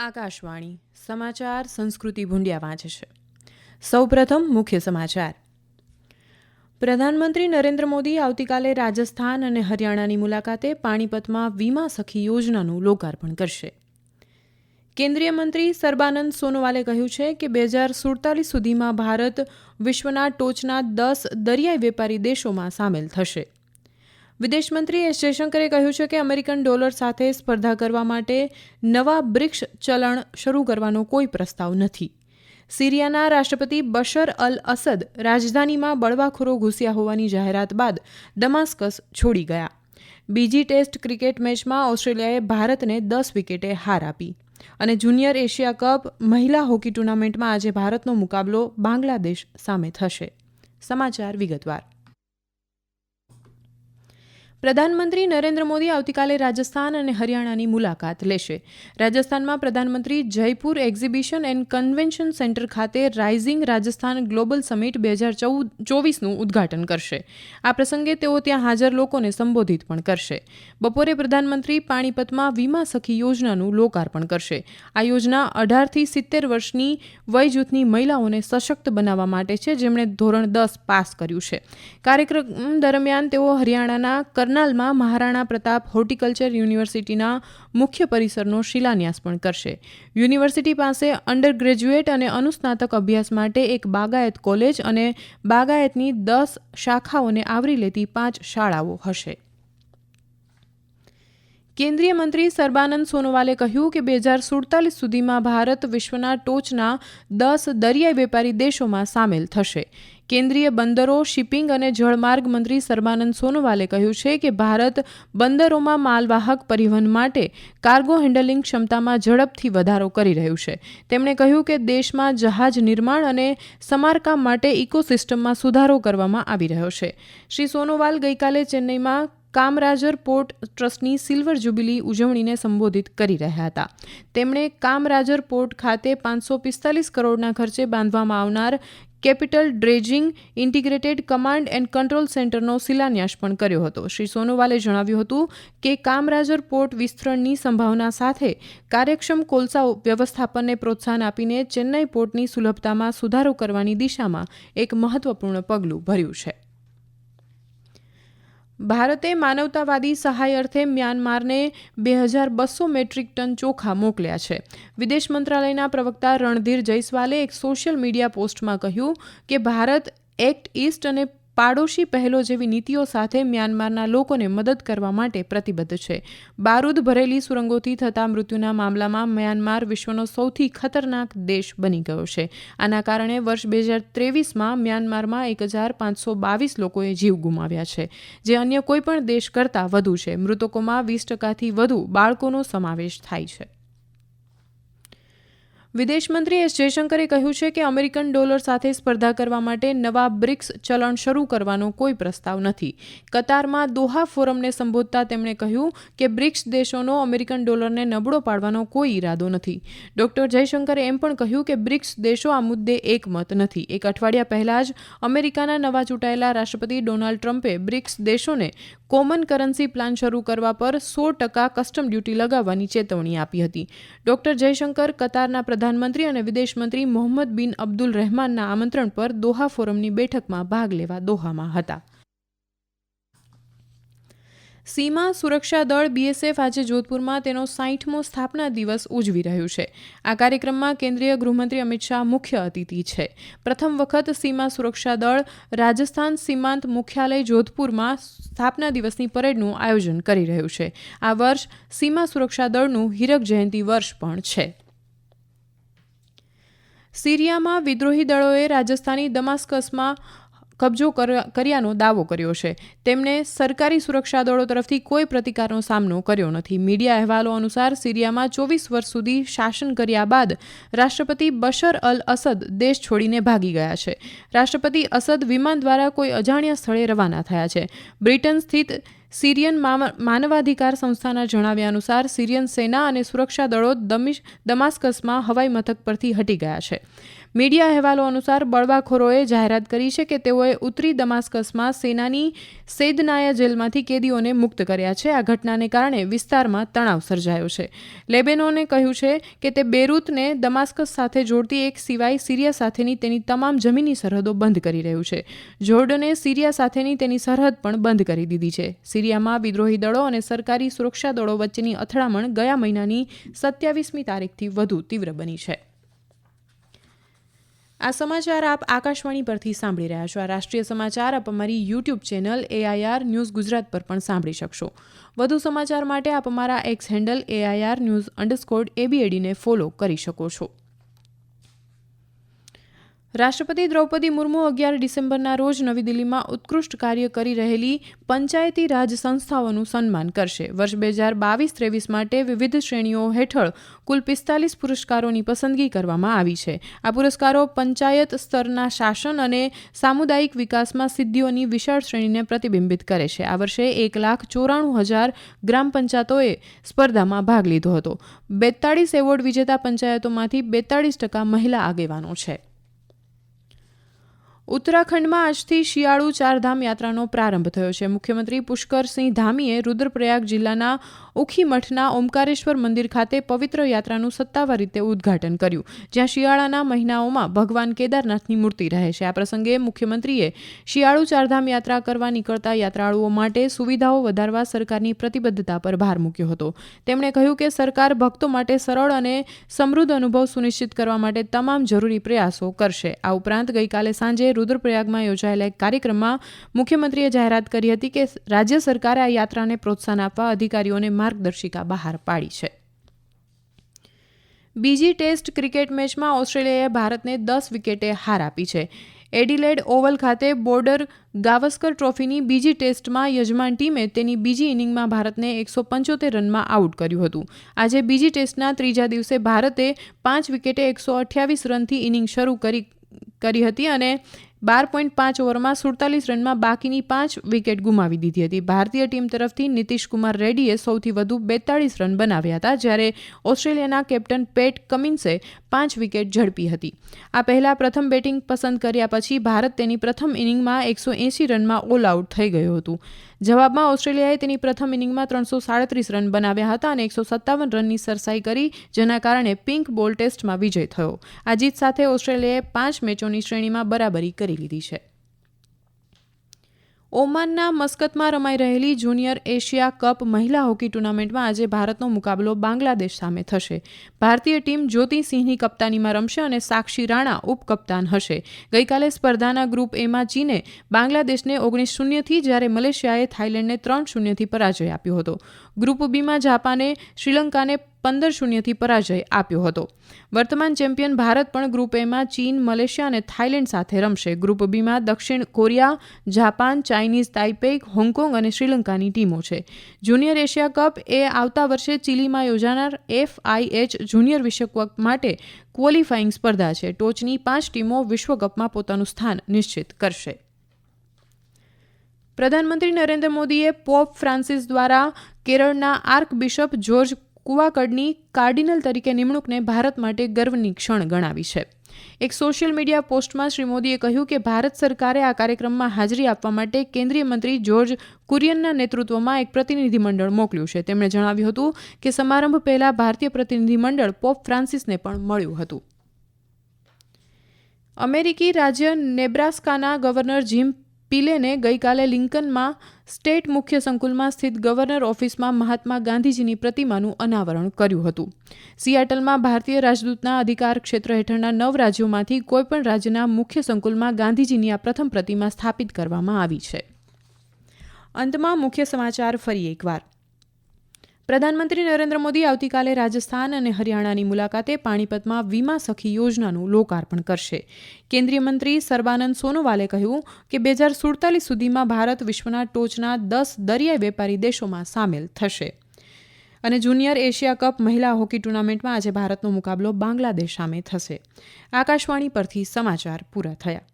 આકાશવાણી સમાચાર સંસ્કૃતિ ભુંડિયા વાંચે છે. સૌપ્રથમ મુખ્ય સમાચાર. પ્રધાનમંત્રી નરેન્દ્ર મોદી આવતીકાલે રાજસ્થાન અને હરિયાણાની મુલાકાતે પાણીપતમાં વીમા સખી યોજનાનું લોકાર્પણ કરશે. કેન્દ્રીય મંત્રી સર્બાનંદ સોનોવાલે કહ્યું છે કે 2047 સુધીમાં ભારત વિશ્વના ટોચના 10 દરિયાઈ વેપારી દેશોમાં સામેલ થશે. વિદેશમંત્રી એસ જયશંકરે કહ્યું છે કે અમેરિકન ડોલર સાથે સ્પર્ધા કરવા માટે નવા બ્રિક્સ ચલણ શરૂ કરવાનો કોઈ પ્રસ્તાવ નથી. સિરિયાના રાષ્ટ્રપતિ બશર અલ અસદ રાજધાનીમાં બળવાખોરો ઘૂસ્યા હોવાની જાહેરાત બાદ દમાસ્કસ છોડી ગયા. બીજી ટેસ્ટ ક્રિકેટ મેચમાં ઓસ્ટ્રેલિયાએ ભારતને 10 વિકેટે હાર આપી. અને જુનિયર એશિયા કપ મહિલા હોકી ટુર્નામેન્ટમાં આજે ભારતનો મુકાબલો બાંગ્લાદેશ સામે થશે. સમાચાર વિગતવાર. પ્રધાનમંત્રી નરેન્દ્ર મોદી આવતીકાલે રાજસ્થાન અને હરિયાણાની મુલાકાત લેશે. રાજસ્થાનમાં પ્રધાનમંત્રી Jaipur exhibition and convention centre ખાતે રાઇઝિંગ રાજસ્થાન ગ્લોબલ સમિટ 2024નું ઉદ્ઘાટન કરશે. આ પ્રસંગે તેઓ ત્યાં હાજર લોકોને સંબોધિત પણ કરશે. બપોરે પ્રધાનમંત્રી પાણીપતમાં વીમા સખી યોજનાનું લોકાર્પણ કરશે. આ યોજના 18થી 70 વર્ષની વય જૂથની મહિલાઓને સશક્ત બનાવવા માટે છે, જેમણે ધોરણ 10 પાસ કર્યું છે. કાર્યક્રમ દરમિયાન તેઓ હરિયાણાના કરનાલમાં મહારાણા પ્રતાપ હોર્ટિકલ્ચર યુનિવર્સિટીના મુખ્ય પરિસરનો શિલાન્યાસ પણ કરશે. યુનિવર્સિટી પાસે અંડર ગ્રેજ્યુએટ અને અનુસ્નાતક અભ્યાસ માટે એક બાગાયત કોલેજ અને બાગાયતની 10 શાખાઓને આવરી લેતી 5 શાળાઓ હશે. કેન્દ્રીય મંત્રી સર્બાનંદ સોનોવાલે કહ્યું કે 2047 સુધીમાં ભારત વિશ્વના ટોચના 10 દરિયાઈ વેપારી દેશોમાં સામેલ થશે. કેન્દ્રીય બંદરો, શિપિંગ અને જળમાર્ગ મંત્રી સર્બાનંદ સોનોવાલે કહ્યું છે કે ભારત બંદરોમાં માલવાહક પરિવહન માટે કાર્ગો હેન્ડલિંગ ક્ષમતામાં ઝડપથી વધારો કરી રહ્યું છે. તેમણે કહ્યું કે દેશમાં જહાજ નિર્માણ અને સમારકામ માટે ઇકોસિસ્ટમમાં સુધારો કરવામાં આવી રહ્યો છે. શ્રી સોનોવાલ ગઈકાલે ચેન્નઈમાં કામરાજર પોર્ટ ટ્રસ્ટની સિલ્વર જ્યુબિલી ઉજવણીને સંબોધિત કરી રહ્યા હતા. તેમણે કામરાજર પોર્ટ ખાતે 545 કરોડના ખર્ચે બાંધવામાં આવનાર capital dredging integrated command and control સેન્ટરનો શિલાન્યાસ પણ કર્યો હતો. શ્રી સોનોવાલે જણાવ્યું હતું કે કામરાજર પોર્ટ વિસ્તરણની સંભાવના સાથે કાર્યક્ષમ કોલસા વ્યવસ્થાપનને પ્રોત્સાહન આપીને ચેન્નઈ પોર્ટની સુલભતામાં સુધારો કરવાની દિશામાં એક મહત્વપૂર્ણ પગલું ભર્યું છે. ભારતે માનવતાવાદી સહાય અર્થે મ્યાનમારને 2200 મેટ્રિક ટન ચોખા મોકલ્યા છે. વિદેશ મંત્રાલયના પ્રવક્તા રણધીર જયસ્વાલે એક સોશિયલ મીડિયા પોસ્ટમાં કહ્યું કે ભારત એક્ટ ઈસ્ટ અને પાડોશી પહેલો જેવી નીતિઓ સાથે મ્યાનમારના લોકોને મદદ કરવા માટે પ્રતિબદ્ધ છે. બારૂદ ભરેલી સુરંગોથી થતા મૃત્યુના મામલામાં મ્યાનમાર વિશ્વનો સૌથી ખતરનાક દેશ બની ગયો છે. આના કારણે વર્ષ 2023માં મ્યાનમારમાં 1522 લોકોએ જીવ ગુમાવ્યા છે, જે અન્ય કોઈપણ દેશ કરતાં વધુ છે. મૃતકોમાં 20%થી વધુ બાળકોનો સમાવેશ થાય છે. વિદેશમંત્રી એસ જયશંકરે કહ્યું છે કે અમેરિકન ડોલર સાથે સ્પર્ધા કરવા માટે નવા બ્રિક્સ ચલણ શરૂ કરવાનો કોઈ પ્રસ્તાવ નથી. કતારમાં દોહા ફોરમને સંબોધતા તેમણે કહ્યું કે બ્રિક્સ દેશોનો અમેરિકન ડોલરને નબળો પાડવાનો કોઈ ઈરાદો નથી. ડોક્ટર જયશંકરે એમ પણ કહ્યું કે બ્રિક્સ દેશો આ મુદ્દે એકમત નથી. એક અઠવાડિયા પહેલા જ અમેરિકાના નવા ચૂંટાયેલા રાષ્ટ્રપતિ ડોનાલ્ડ ટ્રમ્પે બ્રિક્સ દેશોને કોમન કરન્સી પ્લાન શરૂ કરવા પર 100% કસ્ટમ ડ્યુટી લગાવવાની ચેતવણી આપી હતી. ડોક્ટર જયશંકર કતારના પ્રધાનમંત્રી અને વિદેશમંત્રી મોહમ્મદ બિન અબ્દુલ રહેમાનના આમંત્રણ પર દોહા ફોરમની બેઠકમાં ભાગ લેવા દોહામાં હતા. સીમા સુરક્ષા દળ બીએસએફ આજે જોધપુરમાં તેનો 60મો સ્થાપના દિવસ ઉજવી રહ્યું છે. આ કાર્યક્રમમાં કેન્દ્રીય ગૃહમંત્રી અમિત શાહ મુખ્ય અતિથિ છે. પ્રથમ વખત સીમા સુરક્ષા દળ રાજસ્થાન સીમાંત મુખ્યાલય જોધપુરમાં સ્થાપના દિવસની પરેડનું આયોજન કરી રહ્યું છે. આ વર્ષ સીમા સુરક્ષા દળનું હીરક જયંતિ વર્ષ પણ છે. સિરિયામાં વિદ્રોહી દળોએ રાજસ્થાની દમાસ્કસમાં કબજો કર્યાનો દાવો કર્યો છે. તેમણે સરકારી સુરક્ષા દળો તરફથી કોઈ પ્રતિકારનો સામનો કર્યો નથી. મીડિયા અહેવાલો અનુસાર સિરિયામાં 24 વર્ષ સુધી શાસન કર્યા બાદ રાષ્ટ્રપતિ બશર અલ અસદ દેશ છોડીને ભાગી ગયા છે. રાષ્ટ્રપતિ અસદ વિમાન દ્વારા કોઈ અજાણ્યા સ્થળે રવાના થયા છે. બ્રિટન સ્થિત સિરિયન માનવાધિકાર સંસ્થાના જણાવ્યા અનુસાર સિરિયન સેના અને સુરક્ષા દળો દમાસ્કસમાં હવાઈ મથક પરથી હટી ગયા છે. મીડિયા અહેવાલો અનુસાર બળવાખોરોએ જાહેરાત કરી છે કે તેઓએ ઉત્તરી દમાસ્કસમાં સેનાની સેદનાયા જેલમાંથી કેદીઓને મુક્ત કર્યા છે. આ ઘટનાને કારણે વિસ્તારમાં તણાવ સર્જાયો છે. લેબેનોને કહ્યું છે કે તે બેરૂતને દમાસ્કસ સાથે જોડતી એક સિવાય સિરિયા સાથેની તેની તમામ જમીની સરહદો બંધ કરી રહ્યું છે. જોર્ડને સિરિયા સાથેની તેની સરહદ પણ બંધ કરી દીધી છે. સિરિયામાં વિદ્રોહી દળો અને સરકારી સુરક્ષા દળો વચ્ચેની અથડામણ ગયા મહિનાની 27મી તારીખથી વધુ તીવ્ર બની છે. આ સમાચાર આપ આકાશવાણી પરથી સાંભળી રહ્યા છો. આ રાષ્ટ્રીય સમાચાર આપ અમારી YouTube channel AIR news Gujarat પર પણ સાંભળી શકશો. વધુ સમાચાર માટે આપ અમારા એક્સ હેન્ડલ AIR_ABADને ફોલો કરી શકો છો. રાષ્ટ્રપતિ દ્રૌપદી મુર્મુ 11 ડિસેમ્બરના રોજ નવી દિલ્હીમાં ઉત્કૃષ્ટ કાર્ય કરી રહેલી પંચાયતી રાજ સંસ્થાઓનું સન્માન કરશે. વર્ષ 2022-23 માટે વિવિધ શ્રેણીઓ હેઠળ કુલ 45 પુરસ્કારોની પસંદગી કરવામાં આવી છે. આ પુરસ્કારો પંચાયત સ્તરના શાસન અને સામુદાયિક વિકાસમાં સિદ્ધિઓની વિશાળ શ્રેણીને પ્રતિબિંબિત કરે છે. આ વર્ષે 1,94,000 ગ્રામ પંચાયતોએ સ્પર્ધામાં ભાગ લીધો હતો. 42 એવોર્ડ વિજેતા પંચાયતોમાંથી 42% મહિલા આગેવાનો છે. ઉત્તરાખંડમાં આજથી શિયાળુ ચારધામ યાત્રાનો પ્રારંભ થયો છે. મુખ્યમંત્રી પુષ્કરસિંહ ધામીએ રુદ્રપ્રયાગ જિલ્લાના ઉખીમઠના ઓમકારેશ્વર મંદિર ખાતે પવિત્ર યાત્રાનું સત્તાવાર રીતે ઉદ્ઘાટન કર્યું, જ્યાં શિયાળાના મહિનાઓમાં ભગવાન કેદારનાથની મૂર્તિ રહે છે. આ પ્રસંગે મુખ્યમંત્રીએ શિયાળુ ચારધામ યાત્રા કરવા નીકળતા યાત્રાળુઓ માટે સુવિધાઓ વધારવા સરકારની પ્રતિબદ્ધતા પર ભાર મૂક્યો હતો. તેમણે કહ્યું કે સરકાર ભક્તો માટે સરળ અને સમૃદ્ધ અનુભવ સુનિશ્ચિત કરવા માટે તમામ જરૂરી પ્રયાસો કરશે. આ ઉપરાંત ગઈકાલે સાંજે રુદ્રપ્રયાગમાં યોજાયેલા એક કાર્યક્રમમાં મુખ્યમંત્રીએ જાહેરાત કરી હતી કે રાજ્ય સરકારે આ યાત્રાને પ્રોત્સાહન આપવા અધિકારીઓને માર્ગદર્શિકા બહાર પાડી છે. બીજી ટેસ્ટ ક્રિકેટ મેચમાં ઓસ્ટ્રેલિયાએ ભારતને 10 વિકેટે હાર આપી છે. એડિલેડ ઓવલ ખાતે બોર્ડર ગાવસ્કર ટ્રોફીની બીજી ટેસ્ટમાં યજમાન ટીમે તેની બીજી ઇનિંગમાં ભારતને 175 રનમાં આઉટ કર્યું હતું. આજે બીજી ટેસ્ટના ત્રીજા દિવસે ભારતે 5 વિકેટે 128 રનથી ઇનિંગ શરૂ કરી હતી અને 12.5 ઓવરમાં 47 રનમાં બાકીની 5 વિકેટ ગુમાવી દીધી હતી. ભારતીય ટીમ તરફથી નીતિશ કુમાર રેડ્ડીએ સૌથી વધુ 42 રન બનાવ્યા હતા, જ્યારે ઓસ્ટ્રેલિયાના કેપ્ટન પેટ કમિન્સે 5 વિકેટ ઝડપી હતી. આ પહેલા પ્રથમ બેટિંગ પસંદ કર્યા પછી ભારત તેની પ્રથમ ઇનિંગમાં 180 રનમાં ઓલ આઉટ થઈ ગયું હતું. જવાબમાં ઓસ્ટ્રેલિયાએ તેની પ્રથમ ઇનિંગમાં 337 રન બનાવ્યા હતા અને 157 રનની સરસાઈ કરી, જેના કારણે પિંક બોલ ટેસ્ટમાં વિજય થયો. આ જીત સાથે ઓસ્ટ્રેલિયાએ 5 મેચોની શ્રેણીમાં બરાબરી કરી લીધી છે. ઓમાનના મસ્કતમાં રમાઈ રહેલી જુનિયર એશિયા કપ મહિલા હોકી ટૂર્નામેન્ટમાં આજે ભારતનો મુકાબલો બાંગ્લાદેશ સામે થશે. ભારતીય ટીમ જ્યોતિ સિંહની કપ્તાનીમાં રમશે અને સાક્ષી રાણા ઉપકપ્તાન હશે. ગઈકાલે સ્પર્ધાના ગ્રુપ એમાં ચીને બાંગ્લાદેશને 19-0થી, જ્યારે મલેશિયાએ થાઇલેન્ડને 3-0થી પરાજય આપ્યો હતો. ગ્રુપ બીમાં જાપાને શ્રીલંકાને 15-0થી પરાજય આપ્યો હતો. વર્તમાન ચેમ્પિયન ભારત પણ ગ્રુપ એમાં ચીન, મલેશિયા અને થાઇલેન્ડ સાથે રમશે. ગ્રુપ બીમાં દક્ષિણ કોરિયા, જાપાન, ચાઇનીઝ તાઇપેઈ, હોંગકોંગ અને શ્રીલંકાની ટીમો છે. જુનિયર એશિયા કપ એ આવતા વર્ષે ચીલીમાં યોજાનાર FIH જુનિયર વિશ્વકપ માટે ક્વોલિફાઇંગ સ્પર્ધા છે. ટોચની 5 ટીમો વિશ્વકપમાં પોતાનું સ્થાન નિશ્ચિત કરશે. પ્રધાનમંત્રી નરેન્દ્ર મોદીએ પોપ ફ્રાન્સિસ દ્વારા કેરળના આર્ક બિશપ જ્યોર્જ કુવાકડની કાર્ડિનલ તરીકે નિમણૂકને ભારત માટે ગર્વની ક્ષણ ગણાવી છે. એક સોશિયલ મીડિયા પોસ્ટમાં શ્રી મોદીએ કહ્યું કે ભારત સરકારે આ કાર્યક્રમમાં હાજરી આપવા માટે કેન્દ્રીય મંત્રી જ્યોર્જ કુરિયનના નેતૃત્વમાં એક પ્રતિનિધિમંડળ મોકલ્યું છે. તેમણે જણાવ્યું હતું કે સમારંભ પહેલા ભારતીય પ્રતિનિધિમંડળ પોપ ફ્રાન્સિસને પણ મળ્યું હતું. અમેરિકી રાજ્ય નેબ્રાસ્કાના ગવર્નર જીમ પિલેને ગઈકાલે લિંકનમાં સ્ટેટ મુખ્ય સંકુલમાં સ્થિત ગવર્નર ઓફિસમાં મહાત્મા ગાંધીજીની પ્રતિમાનું અનાવરણ કર્યું હતું. સિયાટલમાં ભારતીય રાજદૂતના અધિકાર ક્ષેત્ર હેઠળના 9 રાજ્યોમાંથી કોઈપણ રાજ્યના મુખ્ય સંકુલમાં ગાંધીજીની આ પ્રથમ પ્રતિમા સ્થાપિત કરવામાં આવી છે. અંતમાં મુખ્ય સમાચાર ફરી એકવાર. પ્રધાનમંત્રી નરેન્દ્ર મોદી આવતીકાલે રાજસ્થાન અને હરિયાણાની મુલાકાતે પાણીપતમાં વીમા સખી યોજનાનું લોકાર્પણ કરશે. કેન્દ્રીય મંત્રી સર્બાનંદ સોનોવાલે કહ્યું કે 2047 સુધીમાં ભારત વિશ્વના ટોચના 10 દરિયાઈ વેપારી દેશોમાં સામેલ થશે. અને જુનિયર એશિયા કપ મહિલા હોકી ટૂર્નામેન્ટમાં આજે ભારતનો મુકાબલો બાંગ્લાદેશ સામે થશે. આકાશવાણી પરથી સમાચાર પૂરા થયા.